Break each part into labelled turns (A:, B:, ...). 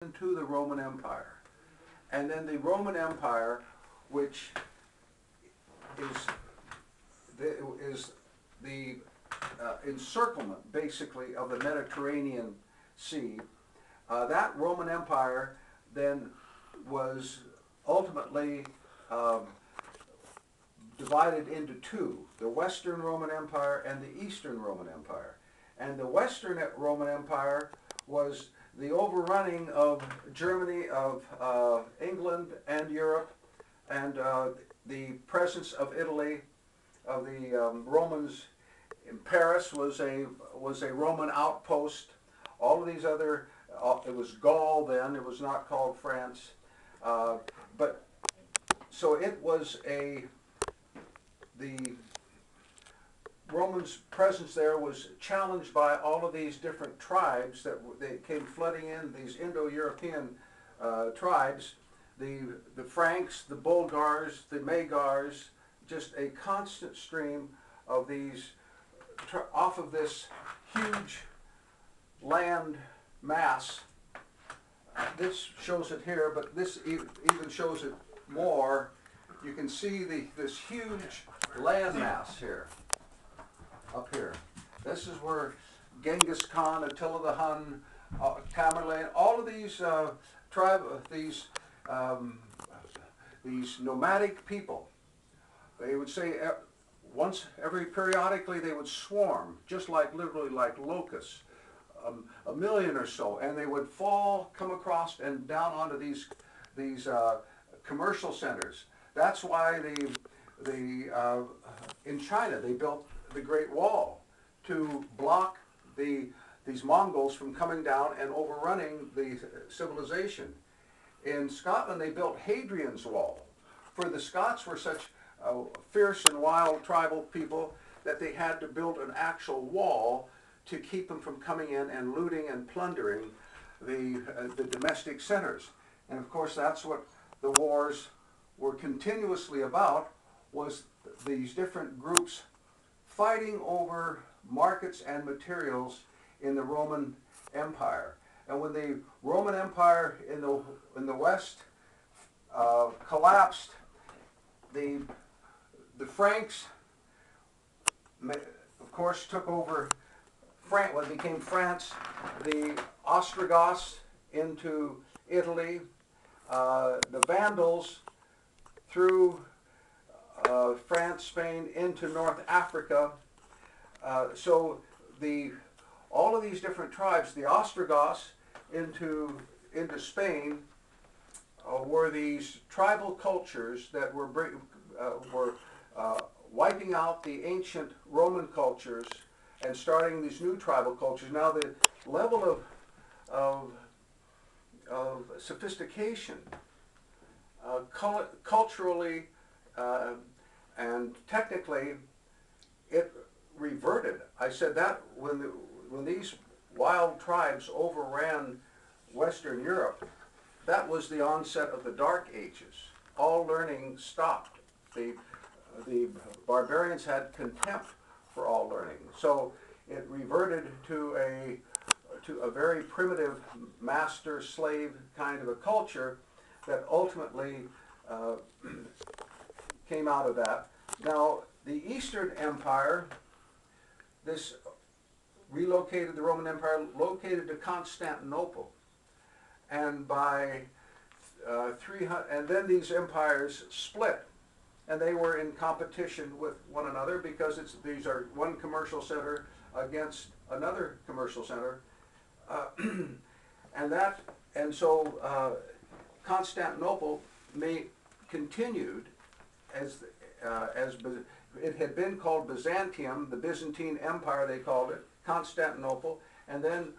A: into the Roman Empire. And then the Roman Empire, which is the encirclement, basically, of the Mediterranean Sea. That Roman Empire then was ultimately divided into two, the Western Roman Empire and the Eastern Roman Empire. And the Western Roman Empire was the overrunning of Germany, of England and Europe, and the presence of Italy, of the Romans in Paris was a Roman outpost. All of these other, it was Gaul then, it was not called France, but so it was the Romans' presence there was challenged by all of these different tribes that they came flooding in, these Indo-European tribes, the Franks, the Bulgars, the Magyars, just a constant stream of these off of this huge land mass. This shows it here, but this even shows it more. You can see this huge land mass here. Up here. This is where Genghis Khan, Attila the Hun, Tamerlane, all of these these nomadic people, they would say once periodically they would swarm, just like literally like locusts, a million or so, and they would come across and down onto these commercial centers. That's why in China they built the Great Wall to block these Mongols from coming down and overrunning the civilization. In Scotland they built Hadrian's Wall, for the Scots were such fierce and wild tribal people that they had to build an actual wall to keep them from coming in and looting and plundering the domestic centers. And of course that's what the wars were continuously about, was these different groups fighting over markets and materials in the Roman Empire. And when the Roman Empire in the West collapsed, the Franks, of course, took over what became France, the Ostrogoths into Italy, the Vandals through France, Spain, into North Africa. So all of these different tribes, the Ostrogoths into Spain, were these tribal cultures that were wiping out the ancient Roman cultures and starting these new tribal cultures. Now the level of sophistication, culturally and technically, it reverted. I said that when these wild tribes overran Western Europe, that was the onset of the Dark Ages. All learning stopped. The barbarians had contempt for all learning. So it reverted to a very primitive master-slave kind of a culture that ultimately came out of that. Now, the Eastern Empire, this relocated the Roman Empire, located to Constantinople, and by 300, and then these empires split, and they were in competition with one another because these are one commercial center against another commercial center, and so Constantinople continued as it had been called Byzantium, the Byzantine Empire they called it, Constantinople, and then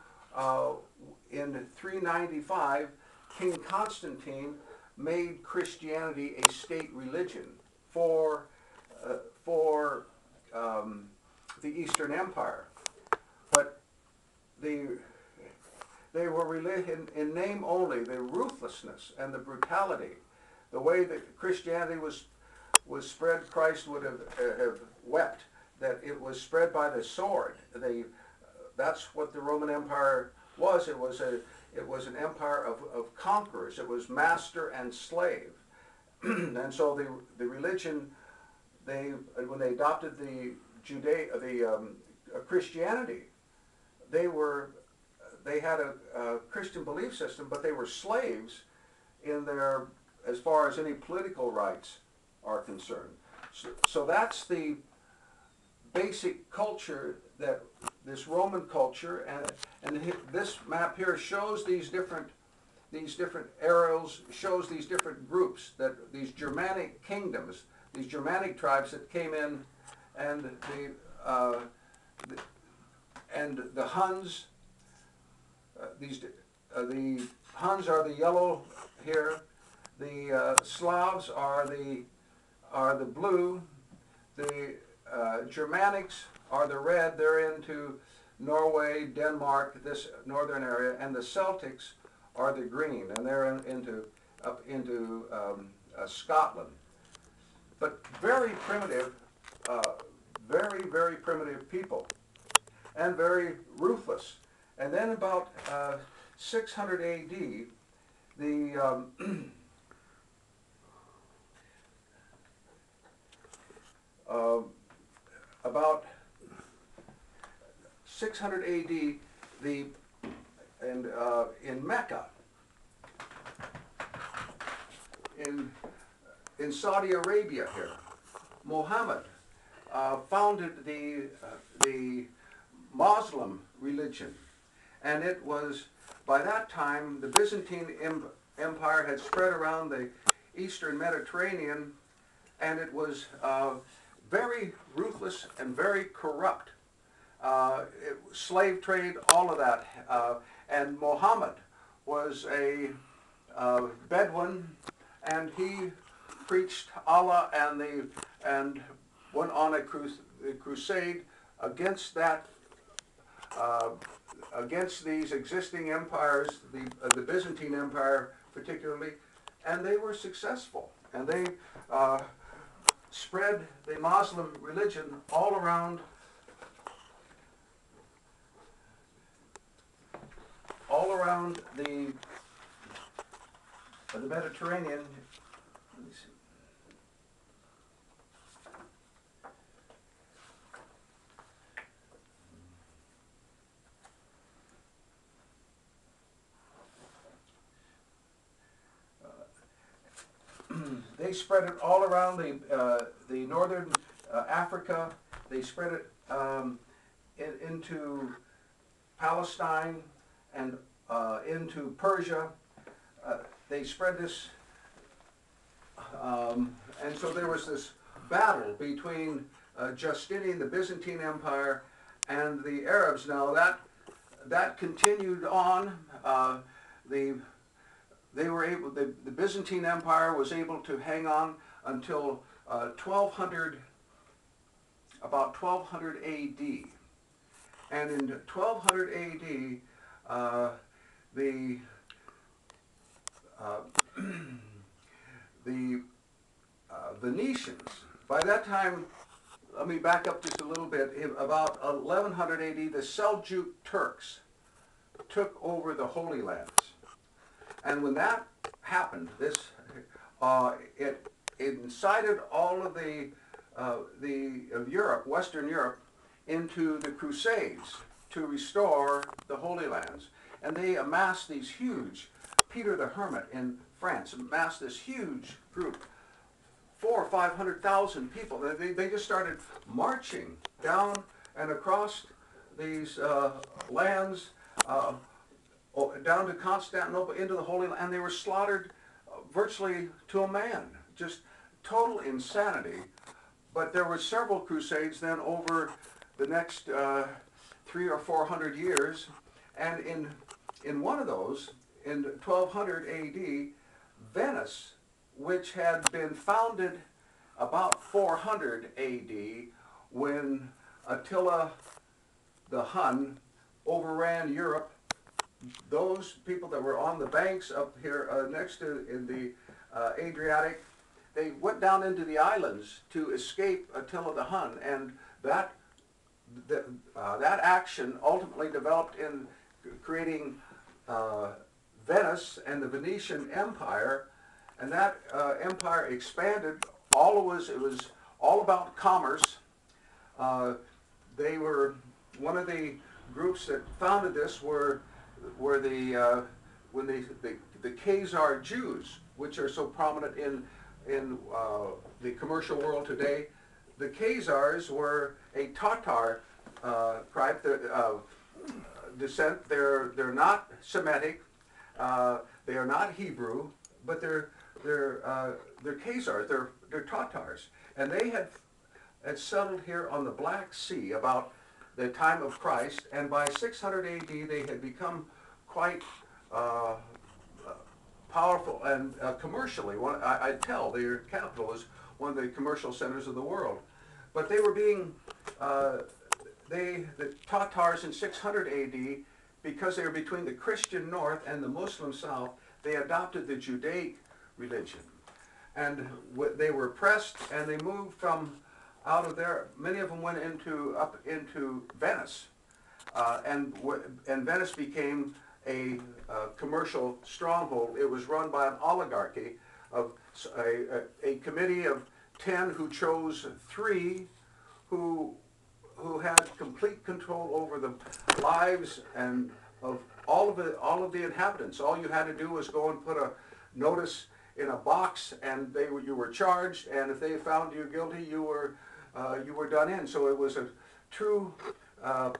A: in 395 King Constantine made Christianity a state religion for the Eastern Empire. But they were in name only, the ruthlessness and the brutality, the way that Christianity was spread. Christ would have wept that it was spread by the sword. That's what the Roman Empire was. It was It was an empire of conquerors. It was master and slave. And so the religion, when they adopted the Christianity, they had a Christian belief system, but they were slaves in their, as far as any political rights are concerned. So that's the basic culture, that this Roman culture, and this map here shows these different areas, shows these different groups, that these Germanic kingdoms, these Germanic tribes that came in, and the Huns. The Huns are the yellow here. The Slavs are the blue. The Germanics are the red. They're into Norway, Denmark, this northern area, and the Celtics are the green, and they're up into Scotland. But very primitive, very primitive people, and very ruthless. And then about 600 A.D., about 600 A.D., in Mecca, in Saudi Arabia here, Muhammad founded the Muslim religion, and it was, by that time, the Byzantine Empire had spread around the Eastern Mediterranean, and it was very ruthless and very corrupt. Slave trade, all of that. And Muhammad was a Bedouin, and he preached Allah and went on a crusade against that, against these existing empires, the Byzantine Empire particularly, and they were successful. And they spread the Muslim religion all around the Mediterranean. Let me see. They spread it all around the northern Africa. They spread it into Palestine and into Persia. They spread this, and so there was this battle between Justinian, the Byzantine Empire, and the Arabs. Now that continued on. The Byzantine Empire was able to hang on until about 1200 A.D. And in 1200 A.D., the Venetians, by that time, let me back up just a little bit, about 1100 A.D., the Seljuk Turks took over the Holy Lands. And when that happened, it incited all of Europe, Western Europe, into the Crusades to restore the Holy Lands. And they amassed these huge, Peter the Hermit in France amassed this huge group, 400,000 or 500,000 people. They just started marching down and across these lands, down to Constantinople, into the Holy Land, and they were slaughtered virtually to a man. Just total insanity. But there were several crusades then over the next 300 or 400 years, and in one of those, in 1200 A.D., Venice, which had been founded about 400 A.D., when Attila the Hun overran Europe. Those people that were on the banks up here next to in the Adriatic, they went down into the islands to escape Attila the Hun, and that action ultimately developed in creating Venice and the Venetian Empire, and that empire expanded. It was all about commerce. They were one of the groups that founded this were the when the Khazar Jews, which are so prominent in the commercial world today. The Khazars were a Tatar tribe descent. They're not Semitic. They are not Hebrew, but they're Khazars. They're Tatars, and they had settled here on the Black Sea about the time of Christ, and by 600 AD they had become quite powerful and commercially. I'd tell their capital was one of the commercial centers of the world, but they were being the Tatars in 600 AD, because they were between the Christian north and the Muslim south. They adopted the Judaic religion, and they were oppressed, and they moved from out of there. Many of them went up into Venice, and Venice became a commercial stronghold. It was run by an oligarchy of a committee of 10 who chose 3 who had complete control over the lives and of all of the inhabitants. All you had to do was go and put a notice in a box, and you were charged, and if they found you guilty, you were done in. So it was a true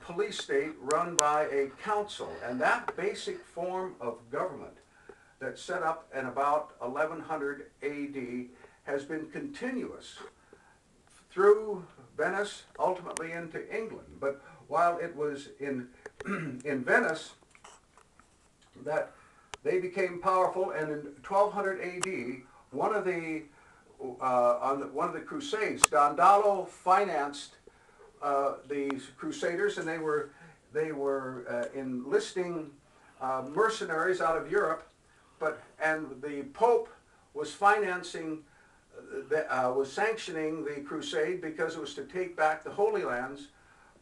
A: police state run by a council, and that basic form of government that set up in about 1100 AD has been continuous through Venice, ultimately into England. But while it was in Venice that they became powerful, and in 1200 AD, one of the Crusades, Dandolo financed these Crusaders, and they were enlisting mercenaries out of Europe, and the Pope was financing. Was sanctioning the crusade because it was to take back the Holy Lands,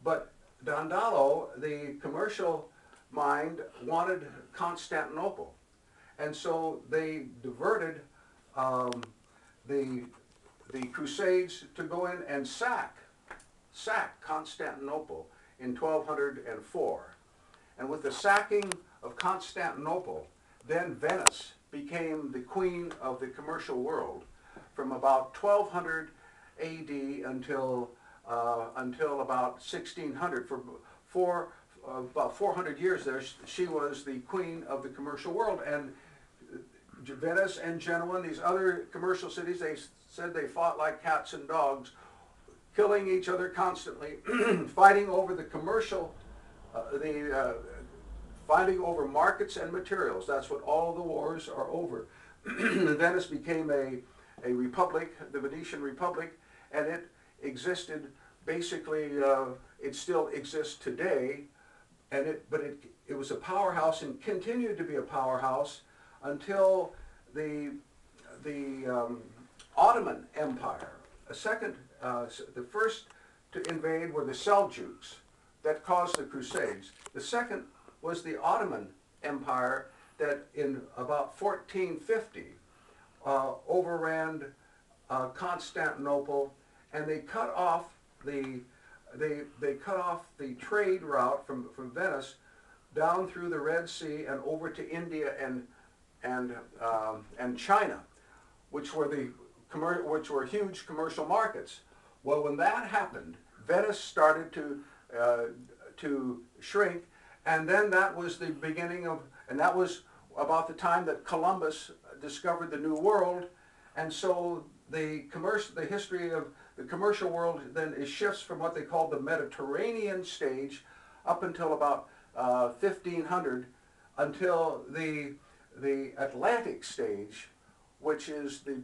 A: but Dandolo, the commercial mind, wanted Constantinople, and so they diverted the Crusades to go in and sack Constantinople in 1204, and with the sacking of Constantinople, then Venice became the queen of the commercial world. From about 1200 AD until about 1600, for about 400 years there, she was the queen of the commercial world. And Venice and Genoa and these other commercial cities, they said they fought like cats and dogs, killing each other constantly, fighting over the commercial, fighting over markets and materials. That's what all the wars are over. Venice became a republic, the Venetian Republic, and it existed basically. It still exists today, but it was a powerhouse and continued to be a powerhouse until the Ottoman Empire. The first to invade were the Seljuks that caused the Crusades. The second was the Ottoman Empire that in about 1450 overran Constantinople, and they cut off the trade route from Venice down through the Red Sea and over to India and China, which were huge commercial markets. Well, when that happened, Venice started to shrink, and then that was the beginning of, and that was about the time that Columbus discovered the New World, and so the history of the commercial world then shifts from what they call the Mediterranean stage up until about 1500, until the Atlantic stage, which is the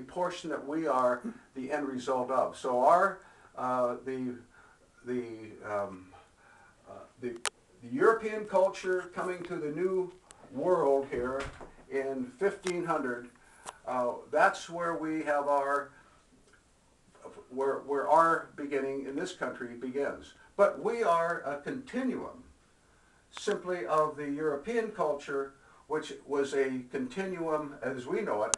A: portion that we are the end result of. So the European culture coming to the New World here in 1500, that's where we have where our beginning in this country begins. But we are a continuum. simply of the European culture, which was a continuum, as we know it,